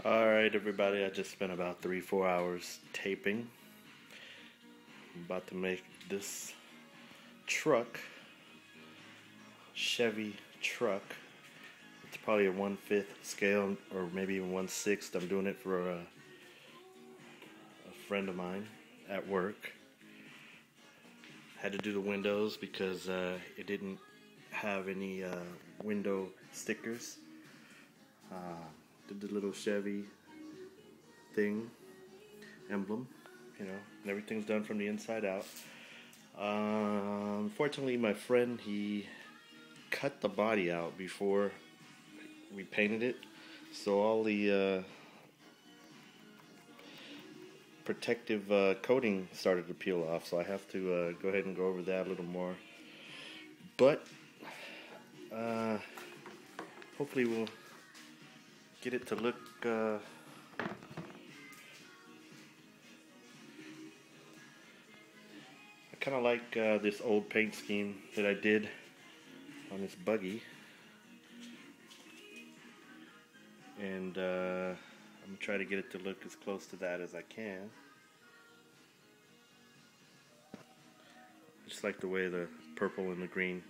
Alright, everybody, I just spent about 3-4 hours taping. I'm about to make this truck, Chevy truck. It's probably a 1/5 scale or maybe even 1/6. I'm doing it for a friend of mine at work. Had to do the windows because it didn't have any window stickers. Did the little Chevy thing, emblem, and everything's done from the inside out. Unfortunately, my friend, he cut the body out before we painted it, so all the protective coating started to peel off, so I have to go ahead and go over that a little more. But hopefully we'll get it to look I kind of like this old paint scheme that I did on this buggy, and I'm gonna try to get it to look as close to that as I can. Just like the way the purple and the green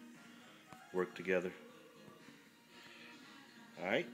work together. Alright.